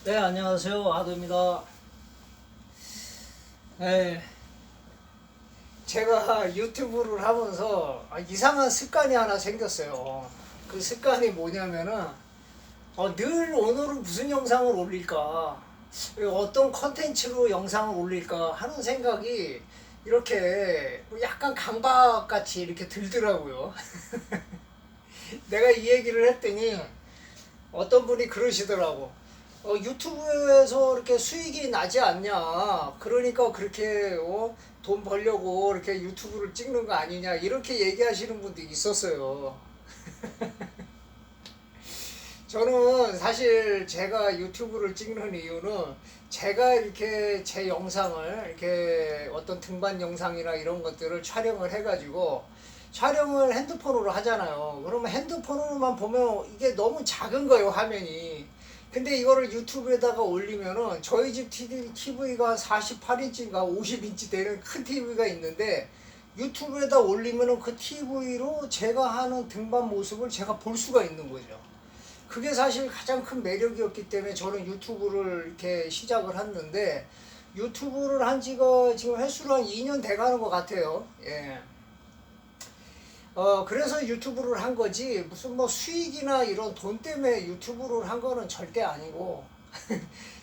네, 안녕하세요. 아도입니다. 네, 제가 유튜브를 하면서 이상한 습관이 하나 생겼어요. 그 습관이 뭐냐면은 늘 오늘은 무슨 영상을 올릴까, 어떤 컨텐츠로 영상을 올릴까 하는 생각이 이렇게 약간 강박같이 이렇게 들더라고요. 내가 이 얘기를 했더니 어떤 분이 그러시더라고. 유튜브에서 이렇게 수익이 나지 않냐. 그러니까 그렇게 돈 벌려고 이렇게 유튜브를 찍는 거 아니냐. 이렇게 얘기하시는 분도 있었어요. 저는 사실 제가 유튜브를 찍는 이유는 제가 이렇게 제 영상을 이렇게 어떤 등반 영상이나 이런 것들을 촬영을 해가지고 촬영을 핸드폰으로 하잖아요. 그러면 핸드폰으로만 보면 이게 너무 작은 거예요, 화면이. 근데 이거를 유튜브에다가 올리면은 저희 집 TV가 48인치인가 50인치 되는 큰 TV가 있는데 유튜브에다 올리면은 그 TV로 제가 하는 등반 모습을 제가 볼 수가 있는 거죠. 그게 사실 가장 큰 매력이었기 때문에 저는 유튜브를 이렇게 시작을 했는데 유튜브를 한 지가 지금 횟수로 한 2년 돼 가는 것 같아요. 예. 그래서 유튜브를 한 거지, 무슨 뭐 수익이나 이런 돈 때문에 유튜브를 한 거는 절대 아니고.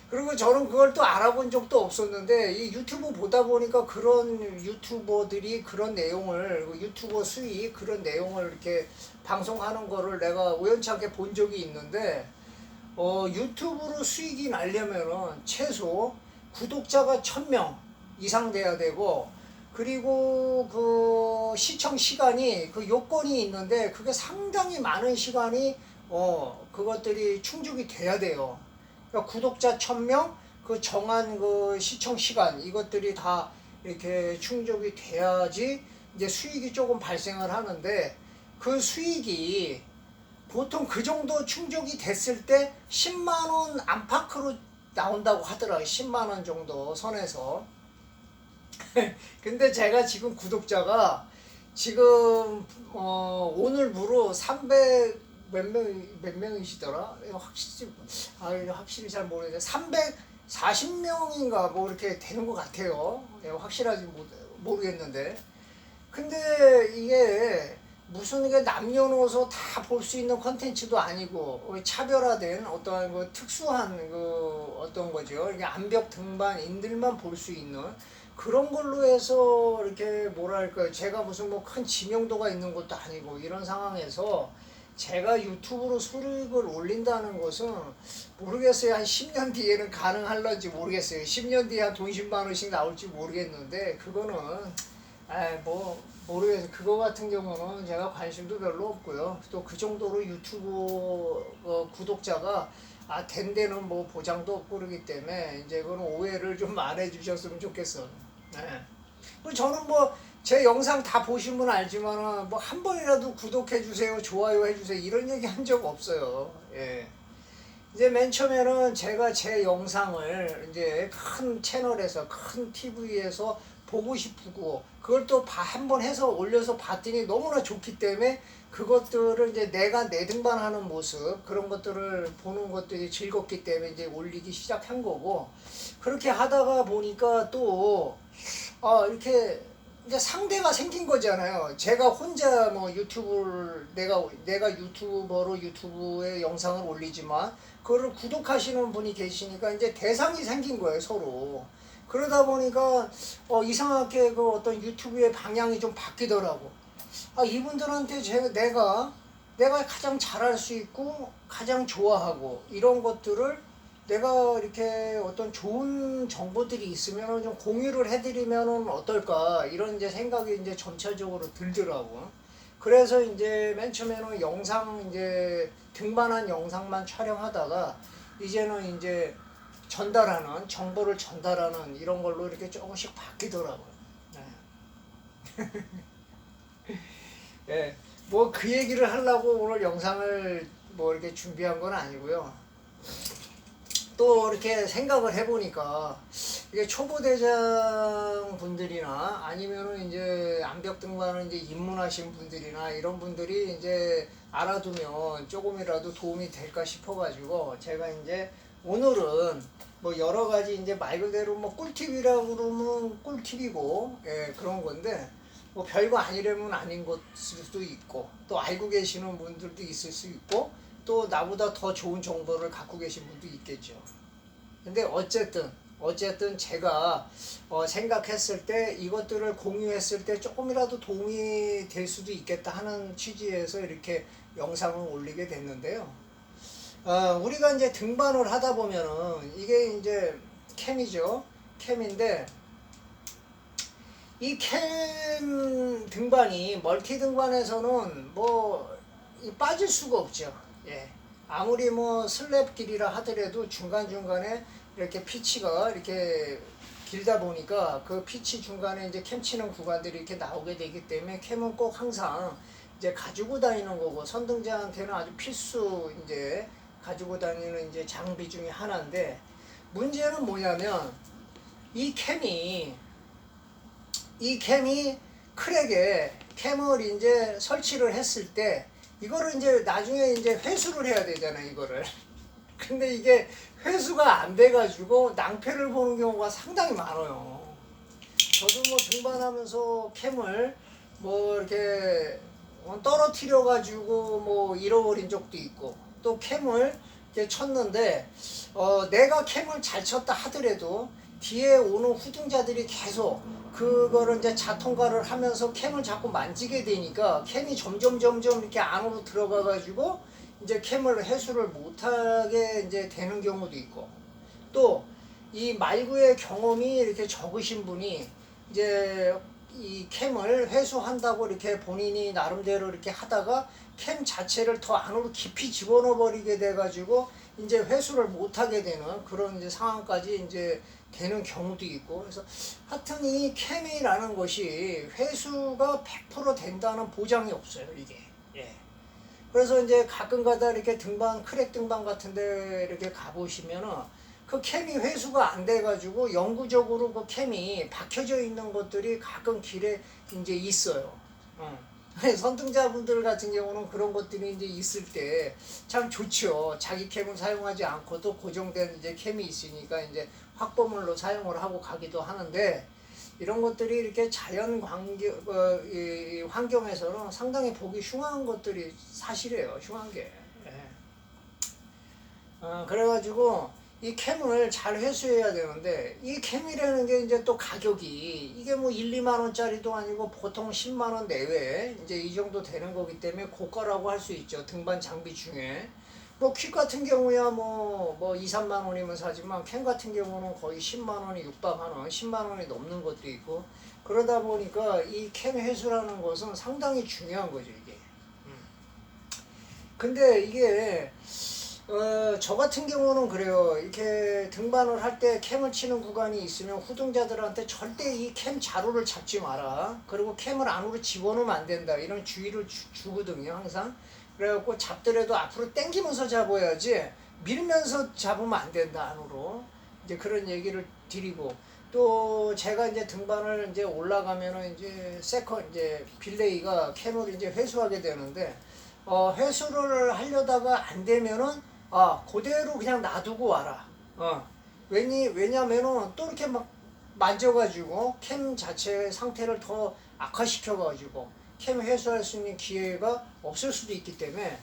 그리고 저는 그걸 또 알아본 적도 없었는데, 이 유튜브 보다 보니까 그런 유튜버들이 그런 내용을, 유튜버 수익, 그런 내용을 이렇게 방송하는 거를 내가 우연찮게 본 적이 있는데, 유튜브로 수익이 나려면은 최소 구독자가 1000명 이상 돼야 되고, 그리고 그 시청 시간이 그 요건이 있는데 그게 상당히 많은 시간이 그것들이 충족이 돼야 돼요. 그러니까 구독자 1000명 그 정한 그 시청 시간 이것들이 다 이렇게 충족이 돼야지 이제 수익이 조금 발생을 하는데, 그 수익이 보통 그 정도 충족이 됐을 때 10만 원 안팎으로 나온다고 하더라고요. 10만 원 정도 선에서. 근데 제가 지금 구독자가 지금 오늘부로 300 몇 명이시더라? 확실히 잘 모르겠는데 340명인가 뭐 이렇게 되는 것 같아요. 확실하지 모르겠는데. 근데 이게 무슨 이게 남녀노소 다 볼 수 있는 컨텐츠도 아니고 차별화된 어떤 그 특수한 그 어떤 거죠. 이게 암벽 등반인들만 볼 수 있는 그런 걸로 해서 이렇게 뭐랄까, 제가 무슨 뭐 큰 지명도가 있는 것도 아니고 이런 상황에서 제가 유튜브로 수익을 올린다는 것은 모르겠어요. 한 10년 뒤에는 가능할런지 모르겠어요. 10년 뒤에 한 돈 10만 원씩 나올지 모르겠는데 그거는 뭐 모르겠어요. 그거 같은 경우는 제가 관심도 별로 없고요. 또 그 정도로 유튜브 구독자가 된 데는 뭐 보장도 없고 그러기 때문에 이제 그건 오해를 좀 안 해주셨으면 좋겠어. 네. 저는 뭐 제 영상 다 보시면 알지만은 뭐 한 번이라도 구독해 주세요, 좋아요 해주세요 이런 얘기 한 적 없어요. 예. 이제 맨 처음에는 제가 제 영상을 이제 큰 채널에서 큰 TV에서 보고 싶고 그걸 또 한 번 해서 올려서 봤더니 너무나 좋기 때문에 그것들을 이제 내가 내등반하는 모습 그런 것들을 보는 것들이 즐겁기 때문에 이제 올리기 시작한 거고, 그렇게 하다가 보니까 또 이렇게 이제 상대가 생긴 거잖아요. 제가 혼자 뭐 유튜브를 내가 유튜버로 유튜브에 영상을 올리지만 그거를 구독하시는 분이 계시니까 이제 대상이 생긴 거예요, 서로. 그러다 보니까 이상하게 그 어떤 유튜브의 방향이 좀 바뀌더라고. 이분들한테 내가 가장 잘할 수 있고 가장 좋아하고 이런 것들을 내가 이렇게 어떤 좋은 정보들이 있으면 좀 공유를 해드리면 어떨까 이런 이제 생각이 이제 점차적으로 들더라고. 그래서 이제 맨 처음에는 영상 이제 등반한 영상만 촬영하다가 이제는 이제 정보를 전달하는 이런 걸로 이렇게 조금씩 바뀌더라고요. 네. 예, 뭐 그 얘기를 하려고 오늘 영상을 뭐 이렇게 준비한 건 아니고요. 또 이렇게 생각을 해보니까 이게 초보대장 분들이나 아니면은 이제 암벽 등반을 이제 입문하신 분들이나 이런 분들이 이제 알아두면 조금이라도 도움이 될까 싶어가지고 제가 이제 오늘은 뭐 여러 가지 이제 말 그대로 뭐 꿀팁이라고 그러면 꿀팁이고 예, 그런 건데 뭐 별거 아니라면 아닌 것일 수도 있고 또 알고 계시는 분들도 있을 수 있고 또 나보다 더 좋은 정보를 갖고 계신 분도 있겠죠. 근데 어쨌든 제가 생각했을 때 이것들을 공유했을 때 조금이라도 도움이 될 수도 있겠다 하는 취지에서 이렇게 영상을 올리게 됐는데요. 우리가 이제 등반을 하다 보면은 이게 이제 캠이죠. 캠인데 이 캠 등반이 멀티 등반에서는 뭐 빠질 수가 없죠. 예. 아무리 뭐 슬랩 길이라 하더라도 중간중간에 이렇게 피치가 이렇게 길다 보니까 그 피치 중간에 이제 캠 치는 구간들이 이렇게 나오게 되기 때문에 캠은 꼭 항상 이제 가지고 다니는 거고 선등자한테는 아주 필수 이제 가지고 다니는 이제 장비 중에 하나인데 문제는 뭐냐면 이 캠이 크랙에 캠을 이제 설치를 했을 때 이거를 이제 나중에 이제 회수를 해야 되잖아요, 이거를. 근데 이게 회수가 안 돼가지고 낭패를 보는 경우가 상당히 많아요. 저도 뭐 등반하면서 캠을 뭐 이렇게 떨어뜨려가지고 뭐 잃어버린 적도 있고 또 캠을 이렇게 쳤는데 내가 캠을 잘 쳤다 하더라도 뒤에 오는 후등자들이 계속 그거를 이제 자통가를 하면서 캠을 자꾸 만지게 되니까 캠이 점점 이렇게 안으로 들어가 가지고 이제 캠을 회수를 못하게 이제 되는 경우도 있고 또 이 말구의 경험이 이렇게 적으신 분이 이제 이 캠을 회수한다고 이렇게 본인이 나름대로 이렇게 하다가 캠 자체를 더 안으로 깊이 집어넣어 버리게 돼 가지고 이제 회수를 못하게 되는 그런 이제 상황까지 이제 되는 경우도 있고 그래서 하여튼 이 캠이라는 것이 회수가 100% 된다는 보장이 없어요 이게. 예. 그래서 이제 가끔가다 이렇게 등반 크랙 등반 같은데 이렇게 가보시면은 그 캠이 회수가 안 돼가지고 영구적으로 그 캠이 박혀져 있는 것들이 가끔 길에 이제 있어요. 선등자분들 같은 경우는 그런 것들이 이제 있을 때 참 좋죠. 자기 캠을 사용하지 않고도 고정된 이제 캠이 있으니까 이제 확보물로 사용을 하고 가기도 하는데 이런 것들이 이렇게 자연 환경에서는 상당히 보기 흉한 것들이 사실이에요. 흉한 게. 예. 그래가지고 이 캠을 잘 회수해야 되는데 이 캠이라는 게 이제 또 가격이 이게 뭐 1, 2만 원짜리도 아니고 보통 10만 원 내외 이제 이 정도 되는 거기 때문에 고가라고 할 수 있죠. 등반 장비 중에. 뭐 퀵 같은 경우야 뭐 2, 3만 원이면 사지만 캠 같은 경우는 거의 10만 원이 육박하는 10만 원이 넘는 것도 있고 그러다 보니까 이 캠 회수라는 것은 상당히 중요한 거죠, 이게. 근데 이게 저 같은 경우는 그래요. 이렇게 등반을 할 때 캠을 치는 구간이 있으면 후등자들한테 절대 이 캠 자루를 잡지 마라. 그리고 캠을 안으로 집어넣으면 안 된다. 이런 주의를 주거든요, 항상. 그래갖고 잡더라도 앞으로 당기면서 잡아야지 밀면서 잡으면 안 된다, 안으로. 이제 그런 얘기를 드리고. 또 제가 이제 등반을 이제 올라가면은 이제 이제 빌레이가 캠을 이제 회수하게 되는데, 회수를 하려다가 안 되면은 그대로 그냥 놔두고 와라. 왜냐면은 또 이렇게 막 만져가지고 캠 자체의 상태를 더 악화시켜가지고 캠 회수할 수 있는 기회가 없을 수도 있기 때문에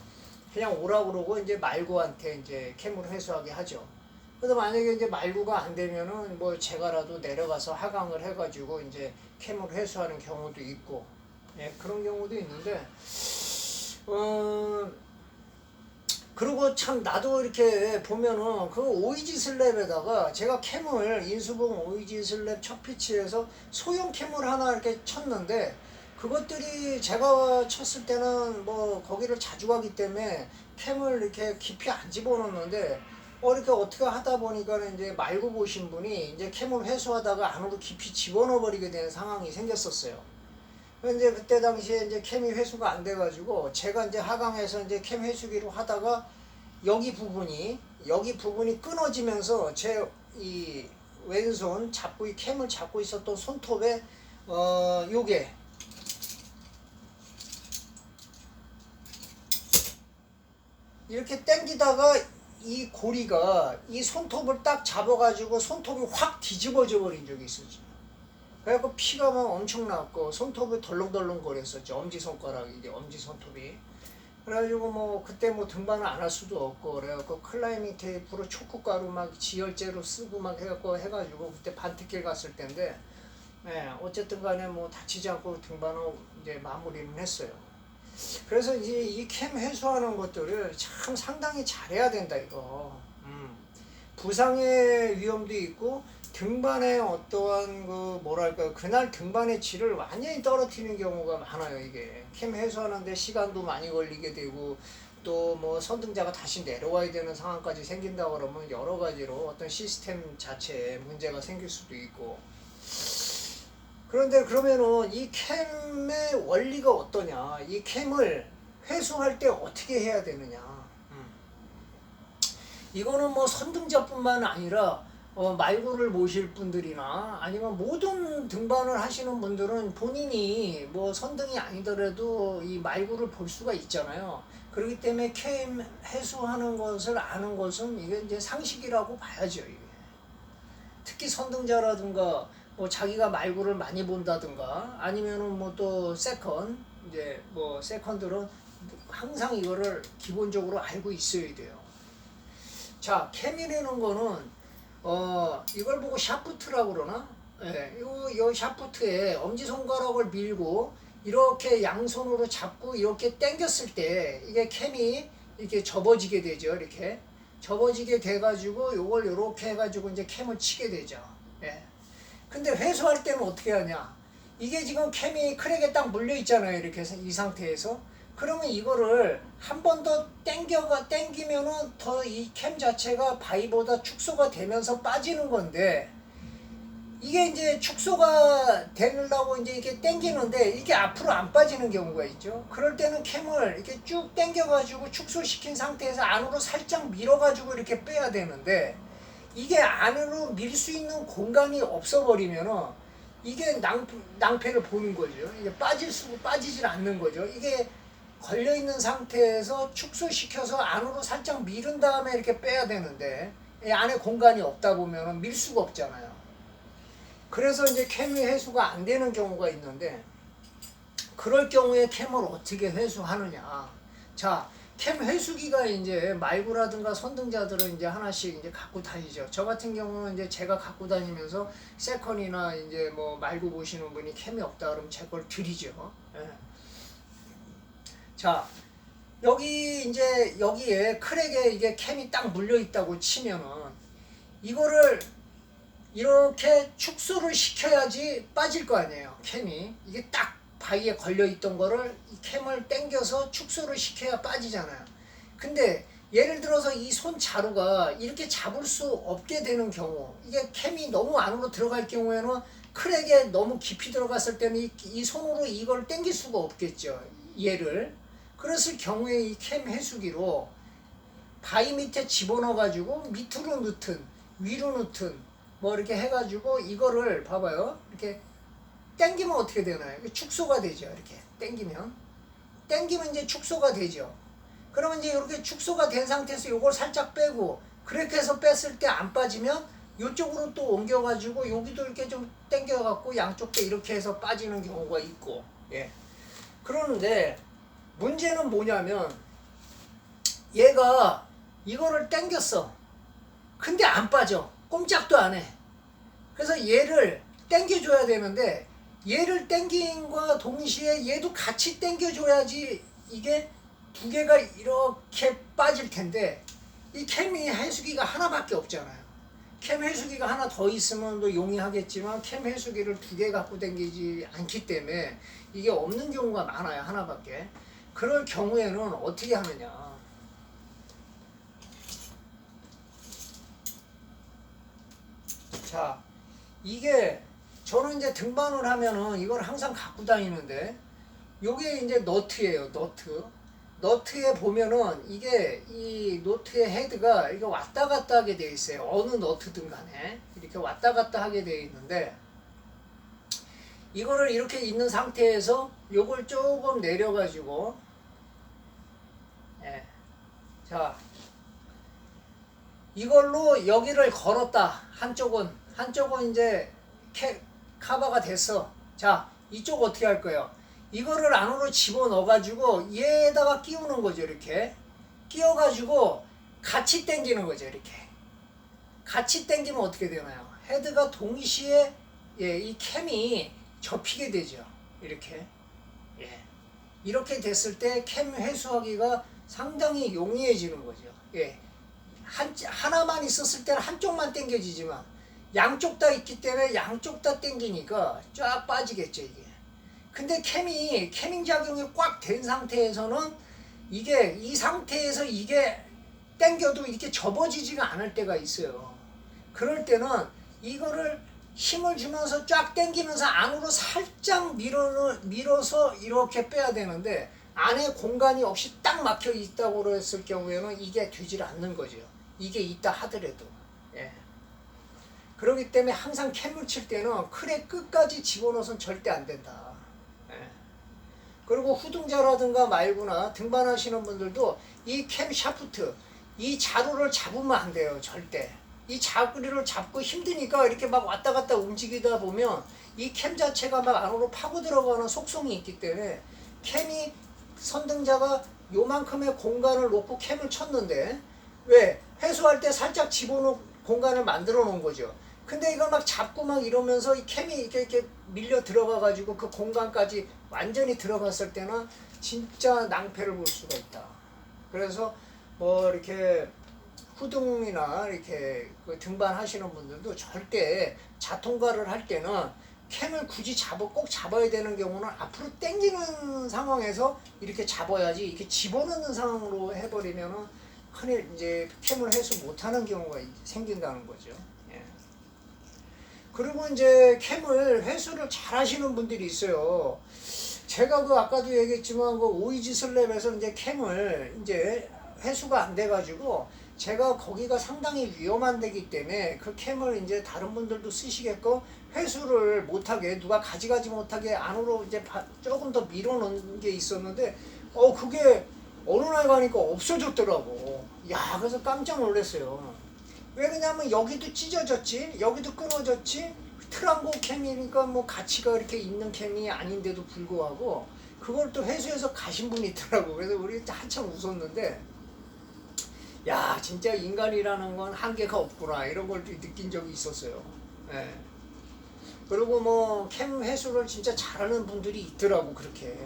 그냥 오라 그러고 이제 말구한테 이제 캠을 회수하게 하죠. 그래서 만약에 이제 말구가 안 되면은 뭐 제가라도 내려가서 하강을 해가지고 이제 캠을 회수하는 경우도 있고, 예, 그런 경우도 있는데, 그리고 참 나도 이렇게 보면은 그 오이지 슬랩에다가 제가 캠을 인수봉 오이지 슬랩 첫 피치에서 소형 캠을 하나 이렇게 쳤는데 그것들이 제가 쳤을 때는 뭐 거기를 자주 가기 때문에 캠을 이렇게 깊이 안 집어넣는데 이렇게 어떻게 하다 보니까는 이제 말고 보신 분이 이제 캠을 회수하다가 안으로 깊이 집어넣어 버리게 되는 상황이 생겼었어요. 근데 그때 당시에 이제 캠이 회수가 안 돼가지고 제가 이제 하강해서 이제 캠 회수기로 하다가 여기 부분이 끊어지면서 제 이 왼손 잡고 이 캠을 잡고 있었던 손톱에 요게 이렇게 당기다가 이 고리가 이 손톱을 딱 잡아가지고 손톱이 확 뒤집어져 버린 적이 있었지. 그래갖고 피가 막 엄청 났고 손톱이 덜렁덜렁 거렸었죠. 엄지손가락이 이제 엄지손톱이. 그래가지고 뭐 그때 뭐 등반을 안 할 수도 없고 그래갖고 클라이밍 테이프로 초코가루 막 지혈제로 쓰고 막 해가지고 그때 반트길 갔을 때인데 어쨌든 간에 뭐 다치지 않고 등반을 이제 마무리는 했어요. 그래서 이제 이 캠 해소하는 것들을 참 상당히 잘해야 된다 이거. 부상의 위험도 있고 등반의 어떠한 그 뭐랄까 그날 등반의 질을 완전히 떨어뜨리는 경우가 많아요. 이게 캠 해소하는데 시간도 많이 걸리게 되고 또 뭐 선등자가 다시 내려와야 되는 상황까지 생긴다 그러면 여러 가지로 어떤 시스템 자체에 문제가 생길 수도 있고. 그런데 그러면은 이 캠의 원리가 어떠냐? 이 캠을 회수할 때 어떻게 해야 되느냐? 이거는 뭐 선등자뿐만 아니라 말구를 모실 분들이나 아니면 모든 등반을 하시는 분들은 본인이 뭐 선등이 아니더라도 이 말구를 볼 수가 있잖아요. 그렇기 때문에 캠 해수하는 것을 아는 것은 이게 이제 상식이라고 봐야죠. 이게. 특히 선등자라든가 뭐 자기가 말구를 많이 본다든가 아니면은 뭐 또 세컨 이제 뭐 세컨들은 항상 이거를 기본적으로 알고 있어야 돼요. 자, 캠이라는 거는 이걸 보고 샤프트라고 그러나? 요 샤프트에 엄지손가락을 밀고 이렇게 양손으로 잡고 이렇게 당겼을 때 이게 캠이 이렇게 접어지게 되죠. 이렇게 접어지게 돼가지고 요걸 이렇게 해가지고 이제 캠을 치게 되죠. 근데 회수할 때는 어떻게 하냐? 이게 지금 캠이 크랙에 딱 물려 있잖아요. 이렇게 해서 이 상태에서. 그러면 이거를 한 번 더 당기면은 더 이 캠 자체가 바위보다 축소가 되면서 빠지는 건데 이게 이제 축소가 되려고 이제 이렇게 당기는데 이게 앞으로 안 빠지는 경우가 있죠. 그럴 때는 캠을 이렇게 쭉 당겨가지고 축소시킨 상태에서 안으로 살짝 밀어가지고 이렇게 빼야 되는데 이게 안으로 밀 수 있는 공간이 없어버리면은 이게 낭패를 보는 거죠. 이게 빠지질 않는 거죠. 이게 걸려있는 상태에서 축소시켜서 안으로 살짝 밀은 다음에 이렇게 빼야 되는데 이 안에 공간이 없다 보면 밀 수가 없잖아요. 그래서 이제 캠이 회수가 안 되는 경우가 있는데 그럴 경우에 캠을 어떻게 회수하느냐. 자, 캠 회수기가 이제 말구라든가 선등자들은 이제 하나씩 이제 갖고 다니죠. 저 같은 경우는 이제 제가 갖고 다니면서 세컨이나 이제 뭐 말구 보시는 분이 캠이 없다 그러면 제 걸 드리죠. 자, 여기 이제 여기에 크랙에 이게 캠이 딱 물려 있다고 치면은 이거를 이렇게 축소를 시켜야지 빠질 거 아니에요. 캠이 이게 딱 바위에 걸려 있던 거를 이 캠을 당겨서 축소를 시켜야 빠지잖아요. 근데 예를 들어서 이 손 자루가 이렇게 잡을 수 없게 되는 경우 이게 캠이 너무 안으로 들어갈 경우에는 크랙에 너무 깊이 들어갔을 때는 이 손으로 이걸 당길 수가 없겠죠. 얘를. 그랬을 경우에 이 캠 해수기로 바위 밑에 집어넣어 가지고 밑으로 넣든 위로 넣든 뭐 이렇게 해가지고 이거를 봐봐요. 이렇게 당기면 어떻게 되나요? 축소가 되죠. 이렇게 당기면 이제 축소가 되죠. 그러면 이제 이렇게 축소가 된 상태에서 이걸 살짝 빼고 그렇게 해서 뺐을 때 안 빠지면 이쪽으로 또 옮겨가지고 여기도 이렇게 좀 당겨갖고 양쪽도 이렇게 해서 빠지는 경우가 있고. 그러는데 문제는 뭐냐면 얘가 이거를 당겼어. 근데 안 빠져. 꼼짝도 안 해. 그래서 얘를 당겨줘야 되는데 얘를 당김과 동시에 얘도 같이 당겨줘야지 이게 두 개가 이렇게 빠질 텐데 이 캠이 해수기가 하나밖에 없잖아요. 캠 해수기가 하나 더 있으면 또 용이하겠지만 캠 해수기를 두 개 갖고 당기지 않기 때문에 이게 없는 경우가 많아요. 하나밖에. 그럴 경우에는 어떻게 하느냐. 자, 이게 저는 이제 등반을 하면은 이걸 항상 갖고 다니는데 요게 이제 너트예요. 너트에 보면은 이게 이 너트의 헤드가 이거 왔다 갔다 하게 돼 있어요. 어느 너트든 간에 이렇게 왔다 갔다 하게 돼 있는데 이거를 이렇게 있는 상태에서 요걸 조금 내려 가지고 자 이걸로 여기를 걸었다. 한쪽은 이제 카바가 됐어. 자, 이쪽 어떻게 할 거예요? 이거를 안으로 집어넣어 가지고 얘에다가 끼우는 거죠. 이렇게 끼워 가지고 같이 당기는 거죠. 이렇게 같이 당기면 어떻게 되나요? 헤드가 동시에 이 캠이 접히게 되죠. 이렇게 이렇게 됐을 때 캠 회수하기가 상당히 용이해지는 거죠. 하나만 있었을 때는 한쪽만 당겨지지만 양쪽 다 있기 때문에 양쪽 다 당기니까 쫙 빠지겠죠. 이게 근데 캐밍 작용이 꽉 된 상태에서는 이게 이 상태에서 이게 당겨도 이렇게 접어지지가 않을 때가 있어요. 그럴 때는 이거를 힘을 주면서 쫙 당기면서 안으로 살짝 밀어서 이렇게 빼야 되는데 안에 공간이 없이 딱 막혀 있다고 했을 경우에는 이게 되질 않는 거죠. 이게 있다 하더라도. 그렇기 때문에 항상 캠을 칠 때는 클의 끝까지 집어넣어서는 절대 안 된다. 그리고 후등자라든가 말거나 등반하시는 분들도 이 캠 샤프트, 이 자루를 잡으면 안 돼요. 절대. 이 자루를 잡고 힘드니까 이렇게 막 왔다 갔다 움직이다 보면 이 캠 자체가 막 안으로 파고 들어가는 속성이 있기 때문에 캠이 선등자가 요만큼의 공간을 놓고 캠을 쳤는데 왜? 회수할 때 살짝 집어넣은 공간을 만들어 놓은 거죠. 근데 이걸 막 잡고 막 이러면서 이 캠이 이렇게 밀려 들어가 가지고 그 공간까지 완전히 들어갔을 때는 진짜 낭패를 볼 수가 있다. 그래서 뭐 이렇게 후등이나 이렇게 그 등반하시는 분들도 절대 자통가를 할 때는 캠을 굳이 꼭 잡아야 되는 경우는 앞으로 당기는 상황에서 이렇게 잡아야지 이렇게 집어넣는 상황으로 해버리면은 흔히 이제 캠을 회수 못하는 경우가 생긴다는 거죠. 그리고 이제 캠을 회수를 잘 하시는 분들이 있어요. 제가 그 아까도 얘기했지만 그 오이지 슬랩에서 이제 캠을 이제 회수가 안 돼가지고 제가 거기가 상당히 위험한 데기 때문에 그 캠을 이제 다른 분들도 쓰시겠고 회수를 못하게 누가 가지가지 못하게 안으로 이제 조금 더 밀어놓은 게 있었는데 그게 어느 날 가니까 없어졌더라고. 야, 그래서 깜짝 놀랐어요. 왜 그러냐면 여기도 찢어졌지, 여기도 끊어졌지, 트랑고 캠이니까 뭐 가치가 이렇게 있는 캠이 아닌데도 불구하고 그걸 또 회수해서 가신 분이 있더라고. 그래서 우리 한참 웃었는데 야, 진짜 인간이라는 건 한계가 없구나 이런 걸 느낀 적이 있었어요. 그리고 뭐 캠 회수를 진짜 잘하는 분들이 있더라고. 그렇게.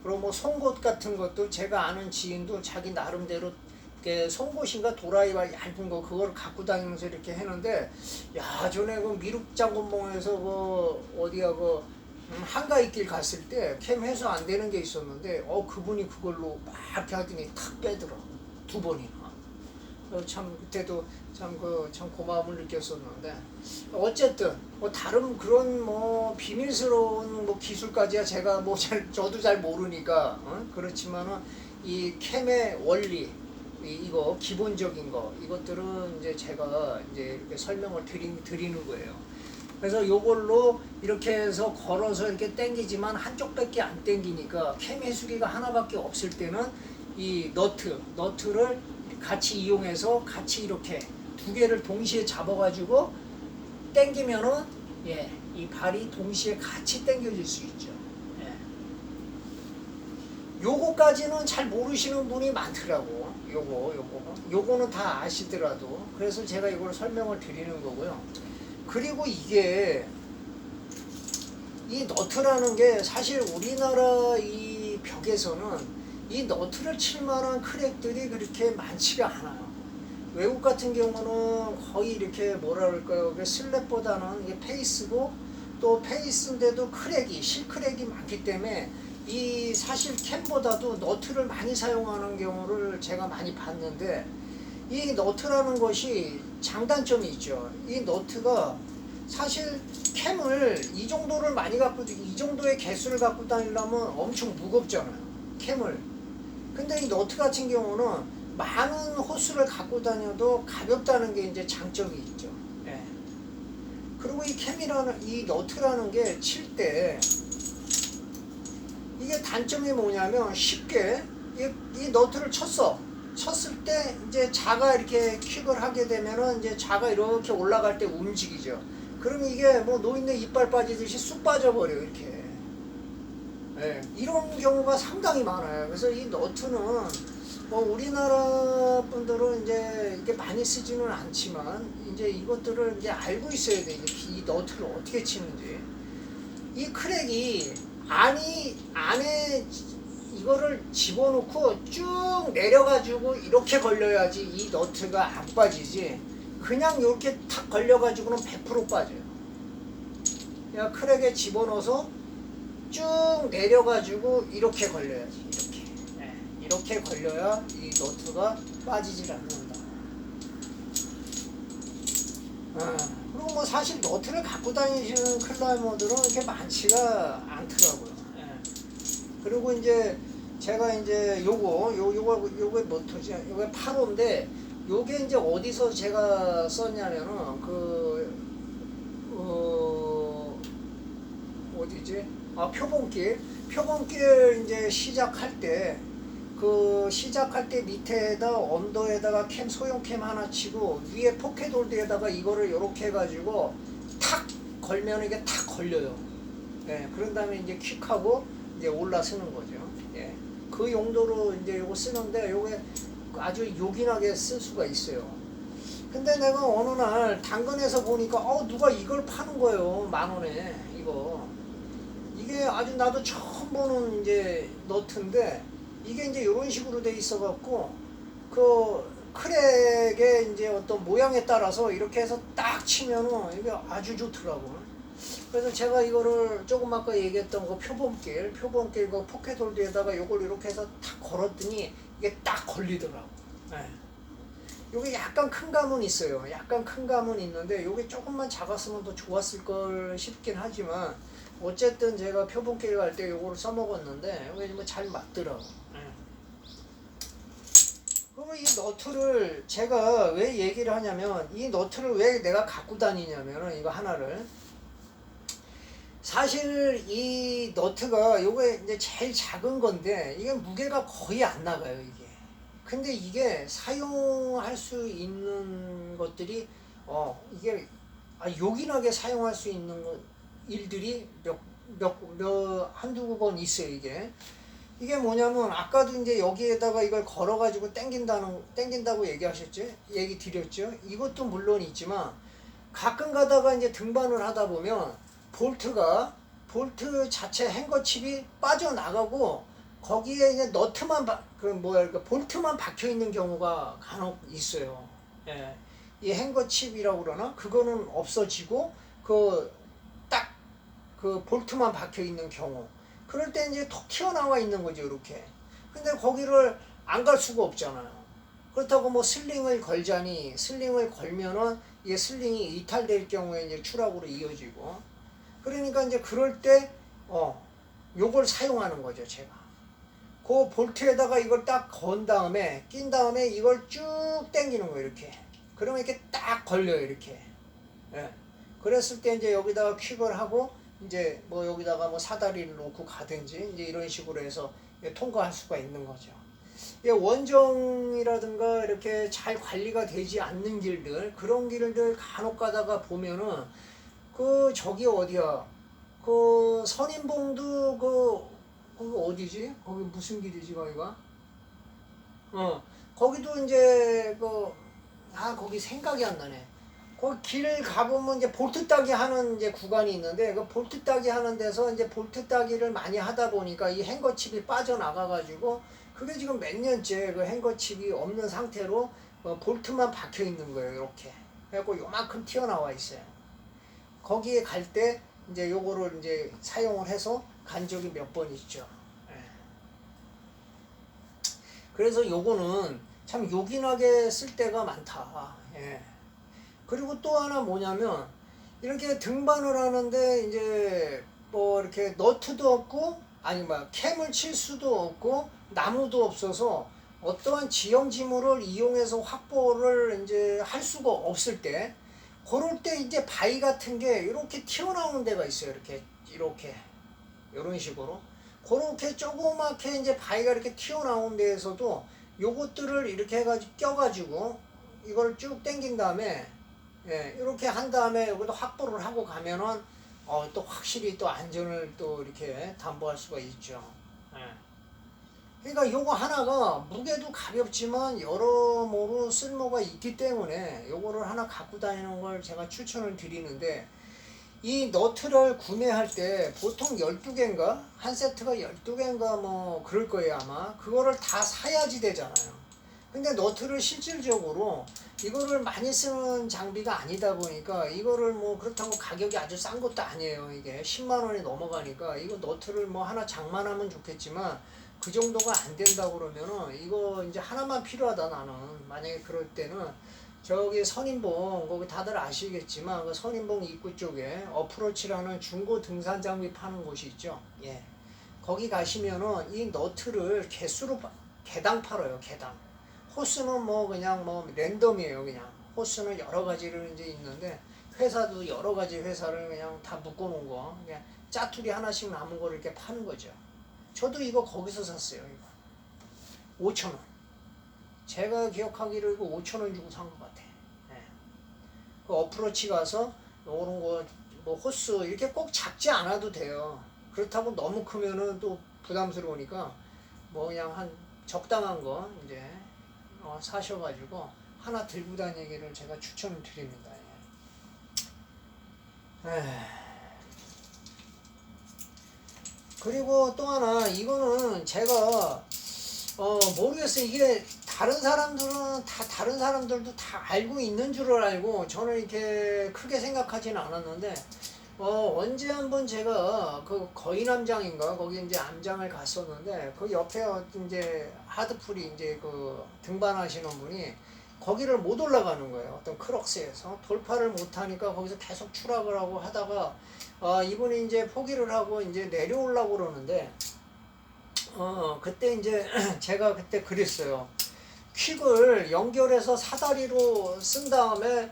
그리고 뭐 송곳 같은 것도 제가 아는 지인도 자기 나름대로 송곳인가 도라이바 얇은 거 그걸 갖고 다니면서 이렇게 했는데 야, 전에 그 미륵장군봉에서 그 어디야 그 한가위길 갔을 때 캠 회수 안 되는 게 있었는데 그분이 그걸로 막 이렇게 하더니 탁 빼더라고. 2번이나. 참 그때도 참 고마움을 느꼈었는데 어쨌든 뭐 다른 그런 뭐 비밀스러운 뭐 기술까지야 제가 뭐 저도 잘 모르니까 그렇지만은 이 캠의 원리 이거 기본적인 거 이것들은 이제 제가 이제 이렇게 설명을 드리는 거예요. 그래서 요걸로 이렇게 해서 걸어서 이렇게 당기지만 한쪽밖에 안 당기니까 캠 해수기가 하나밖에 없을 때는 이 너트를 같이 이용해서 같이 이렇게 2개를 동시에 잡아가지고 당기면은 이 발이 동시에 같이 당겨질 수 있죠. 요거까지는 잘 모르시는 분이 많더라고. 요거는 다 아시더라도 그래서 제가 이걸 설명을 드리는 거고요. 그리고 이게 이 너트라는 게 사실 우리나라 이 벽에서는 이 너트를 칠 만한 크랙들이 그렇게 많지가 않아요. 외국 같은 경우는 거의 이렇게 뭐라 그럴까요? 슬랩보다는 이게 페이스고 또 페이스인데도 실크랙이 많기 때문에 이 사실 캠보다도 너트를 많이 사용하는 경우를 제가 많이 봤는데 이 너트라는 것이 장단점이 있죠. 이 너트가 사실 캠을 이 정도를 많이 갖고 이 정도의 개수를 갖고 다니려면 엄청 무겁잖아요. 캠을. 근데 이 너트 같은 경우는 많은 호수를 갖고 다녀도 가볍다는 게 이제 장점이 있죠. 그리고 이 너트라는 게 칠 때 이게 단점이 뭐냐면 쉽게 이 너트를 쳤어. 쳤을 때 이제 자가 이렇게 킥을 하게 되면은 이제 자가 이렇게 올라갈 때 움직이죠. 그럼 이게 뭐 노인네 이빨 빠지듯이 쑥 빠져버려 이렇게. 예, 이런 경우가 상당히 많아요. 그래서 이 너트는 뭐 우리나라 분들은 이제 이게 많이 쓰지는 않지만 이제 이것들을 이제 알고 있어야 돼. 이제 이 너트를 어떻게 치는지. 이 크랙이 안에 이거를 집어넣고 쭉 내려가지고 이렇게 걸려야지 이 너트가 안 빠지지. 그냥 이렇게 탁 걸려가지고는 100% 빠져요. 그냥 크랙에 집어넣어서 쭉 내려가지고 이렇게 걸려야지. 이렇게. 네. 이렇게 걸려야 이 너트가 빠지질 않는다. 그리고 뭐 사실 너트를 갖고 다니시는 클라이머들은 이렇게 많지가 않더라고요. 예. 그리고 이제 제가 이제 요게 뭐토지? 요게 8호인데 요게 이제 어디서 제가 썼냐면은 어디지? 표본길 이제 시작할 때 밑에다 언더에다가 소형 캠 하나 치고 위에 포켓 홀드에다가 이거를 요렇게 해가지고 탁 걸면 이게 탁 걸려요. 예, 그런 다음에 이제 킥하고 이제 올라 쓰는 거죠. 예, 그 용도로 이제 요거 쓰는데 요게 아주 요긴하게 쓸 수가 있어요. 근데 내가 어느 날 당근에서 보니까 누가 이걸 파는 거예요. 10,000원에 이게 아주 나도 처음 보는 이제 너트인데 이게 이제 이런 식으로 돼 있어 갖고 그 크랙의 이제 어떤 모양에 따라서 이렇게 해서 딱 치면은 이게 아주 좋더라고. 그래서 제가 이거를 조금 아까 얘기했던 그 표본길 그 포켓홀드에다가 요걸 이렇게 해서 탁 걸었더니 이게 딱 걸리더라고. 네. 요게 약간 큰 감은 있어요. 약간 큰 감은 있는데 요게 조금만 작았으면 더 좋았을 걸 싶긴 하지만 어쨌든 제가 표본길 갈 때 요거를 써먹었는데 요게 뭐 잘 맞더라고. 그리고 이 너트를 제가 왜 얘기를 하냐면 이 너트를 왜 내가 갖고 다니냐면 이거 하나를 사실 이 너트가 요게 이제 제일 작은 건데 이게 무게가 거의 안 나가요 이게. 근데 이게 사용할 수 있는 것들이 이게 요긴하게 사용할 수 있는 일들이 한두 번 있어요 이게 뭐냐면 아까도 이제 여기에다가 이걸 걸어가지고 땡긴다고 얘기 드렸죠. 이것도 물론 있지만 가끔 가다가 이제 등반을 하다 보면 볼트 자체 행거칩이 빠져나가고 거기에 이제 너트만 볼트만 박혀 있는 경우가 간혹 있어요. 예. 이 행거칩이라고 그러나 그거는 없어지고 그 볼트만 박혀 있는 경우. 그럴 때 이제 톡 튀어나와 있는 거죠, 이렇게. 근데 거기를 안 갈 수가 없잖아요. 그렇다고 뭐 슬링을 걸자니 슬링을 걸면은 이게 슬링이 이탈될 경우에 이제 추락으로 이어지고. 그러니까 이제 그럴 때 요걸 사용하는 거죠, 제가. 그 볼트에다가 이걸 딱 건 다음에 낀 다음에 이걸 쭉 당기는 거예요, 이렇게. 그러면 이렇게 딱 걸려요, 이렇게. 예. 그랬을 때 이제 여기다가 퀵을 하고 이제 뭐 여기다가 뭐 사다리를 놓고 가든지 이제 이런 식으로 해서 통과할 수가 있는 거죠. 원정이라든가 이렇게 잘 관리가 되지 않는 길들, 그런 길들 간혹 가다가 보면은 저기 어디야? 선인봉도 거기 어디지? 거기 무슨 길이지 거기가? 거기도 이제 거기 생각이 안 나네. 거기 길 가보면 이제 볼트 따기 하는 이제 구간이 있는데 그 볼트 따기 하는 데서 이제 볼트 따기를 많이 하다 보니까 이 행거칩이 빠져나가가지고 그게 지금 몇 년째 그 행거칩이 없는 상태로 볼트만 박혀 있는 거예요, 이렇게. 그래갖고 요만큼 튀어나와 있어요. 거기에 갈 때 이제 요거를 이제 사용을 해서 간 적이 몇 번 있죠. 그래서 요거는 참 요긴하게 쓸 때가 많다. 예. 그리고 또 하나 뭐냐면 이렇게 등반을 하는데 이제 뭐 이렇게 너트도 없고 아니 캠을 칠 수도 없고 나무도 없어서 어떠한 지형지물을 이용해서 확보를 이제 할 수가 없을 때 그럴 때 이제 바위 같은 게 이렇게 튀어나오는 데가 있어요. 이렇게 이런 식으로 그렇게 조그맣게 이제 바위가 이렇게 튀어나온 데에서도 요것들을 이렇게 해가지고 껴가지고 이걸 쭉 당긴 다음에 예, 이렇게 한 다음에 여기도 확보를 하고 가면은 또 확실히 또 안전을 또 이렇게 담보할 수가 있죠. 예. 그러니까 요거 하나가 무게도 가볍지만 여러모로 쓸모가 있기 때문에 요거를 하나 갖고 다니는 걸 제가 추천을 드리는데, 이 너트를 구매할 때 보통 12개인가? 한 세트가 12개인가 뭐 그럴 거예요 아마. 그거를 다 사야지 되잖아요. 근데 너트를 실질적으로 이거를 많이 쓰는 장비가 아니다 보니까 이거를 뭐 그렇다고 가격이 아주 싼 것도 아니에요. 이게 10만 원이 넘어가니까 이거 너트를 뭐 하나 장만하면 좋겠지만 그 정도가 안 된다고 그러면은 이거 이제 하나만 필요하다 나는. 만약에 그럴 때는 저기 선인봉 거기 다들 아시겠지만 그 선인봉 입구 쪽에 어프로치라는 중고 등산 장비 파는 곳이 있죠. 예. 거기 가시면은 이 너트를 개당 팔아요. 개당. 호스는 뭐 그냥 뭐 랜덤이에요. 그냥 호스는 여러 가지를 이제 있는데 회사도 여러 가지 회사를 그냥 다 묶어 놓은 거 그냥 짜투리 하나씩 남은 거를 이렇게 파는 거죠. 저도 이거 거기서 샀어요. 이거 5,000원. 제가 기억하기로 이거 5,000원 주고 산 것 같아. 예. 그 어프로치 가서 요런 거 뭐 호스 이렇게 꼭 작지 않아도 돼요. 그렇다고 너무 크면은 또 부담스러우니까 뭐 그냥 한 적당한 거 이제 사셔가지고 하나 들고 다니기를 제가 추천을 드립니다. 예. 그리고 또 하나 이거는 제가 모르겠어요. 이게 다른 사람들도 다 알고 있는 줄을 알고 저는 이렇게 크게 생각하지는 않았는데 언제 한번 제가 그 거인암장인가 거기 이제 암장을 갔었는데 그 옆에 이제 하드풀이 이제 그 등반하시는 분이 거기를 못 올라가는 거예요. 어떤 크럭스에서 돌파를 못 하니까 거기서 계속 추락을 하고 하다가 이분이 이제 포기를 하고 이제 내려오려고 그러는데 그때 이제 제가 그때 그랬어요. 퀵을 연결해서 사다리로 쓴 다음에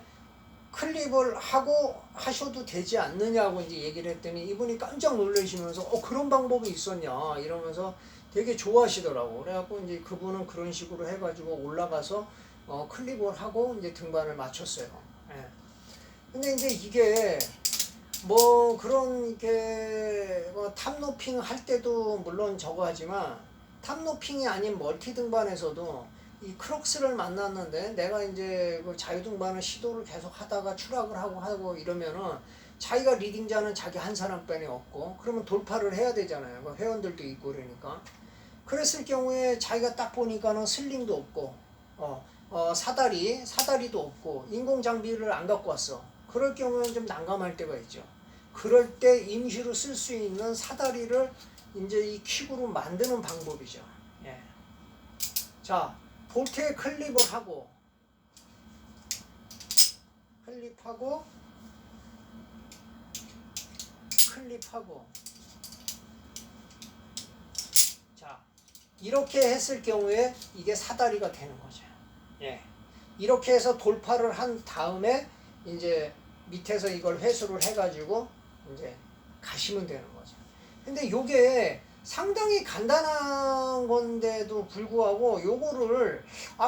클립을 하고 하셔도 되지 않느냐고 이제 얘기를 했더니 이분이 깜짝 놀라시면서 그런 방법이 있었냐 이러면서 되게 좋아하시더라고. 그래갖고 이제 그분은 그런 식으로 해가지고 올라가서 클립을 하고 이제 등반을 마쳤어요. 예. 근데 이제 이게 뭐 그런 이렇게 탑로핑 할 때도 물론 저거 하지만 탑로핑이 아닌 멀티 등반에서도 이 크록스를 만났는데 내가 이제 그 자유등반을 시도를 계속 하다가 추락을 하고 이러면은 자기가 리딩자는 자기 한 사람뿐이 없고 그러면 돌파를 해야 되잖아요. 그 회원들도 있고 그러니까. 그랬을 경우에 자기가 딱 보니까는 슬링도 없고 사다리도 없고 인공 장비를 안 갖고 왔어. 그럴 경우에는 좀 난감할 때가 있죠. 그럴 때 임시로 쓸 수 있는 사다리를 이제 이 킥으로 만드는 방법이죠. 예. 자, 볼트에 클립을 하고 클립하고 자, 이렇게 했을 경우에 이게 사다리가 되는 거죠. 예. 이렇게 해서 돌파를 한 다음에 이제 밑에서 이걸 회수를 해가지고 이제 가시면 되는 거죠. 근데 요게 상당히 간단한 건데도 불구하고 요거를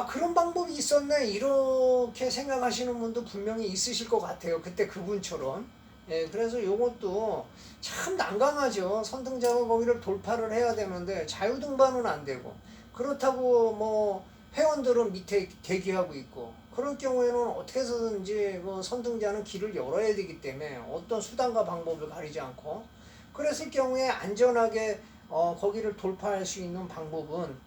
그런 방법이 있었네 이렇게 생각하시는 분도 분명히 있으실 것 같아요. 그때 그분처럼. 예, 그래서 요것도 참 난감하죠. 선등자가 거기를 돌파를 해야 되는데 자유등반은 안 되고 그렇다고 뭐 회원들은 밑에 대기하고 있고 그럴 경우에는 어떻게 해서든지 그 선등자는 길을 열어야 되기 때문에 어떤 수단과 방법을 가리지 않고 그랬을 경우에 안전하게 거기를 돌파할 수 있는 방법은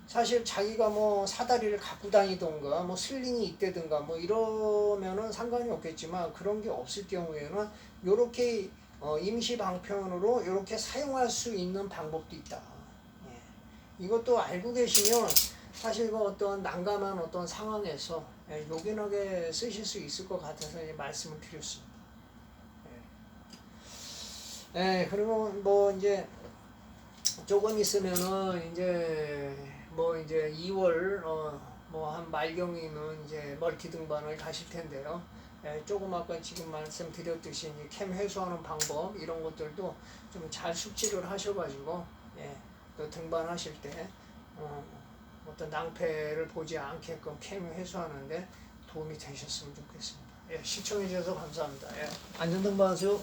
사실 자기가 뭐 사다리를 갖고 다니던가 뭐 슬링이 있다든가 뭐 이러면은 상관이 없겠지만 그런 게 없을 경우에는 요렇게 임시 방편으로 요렇게 사용할 수 있는 방법도 있다. 예. 이것도 알고 계시면 사실 그 어떤 난감한 어떤 상황에서 요긴하게 쓰실 수 있을 것 같아서 이제 말씀을 드렸습니다. 예. 그리고 뭐 이제 조금 있으면은 이제 뭐 이제 2월 뭐 한 말경이면 이제 멀티 등반을 가실 텐데요. 조금 아까 지금 말씀드렸듯이 이제 캠 회수하는 방법 이런 것들도 좀 잘 숙지를 하셔가지고 또 등반하실 때 어떤 낭패를 보지 않게끔 캠을 해소하는데 도움이 되셨으면 좋겠습니다. 예, 시청해 주셔서 감사합니다. 예, 안전등반하세요.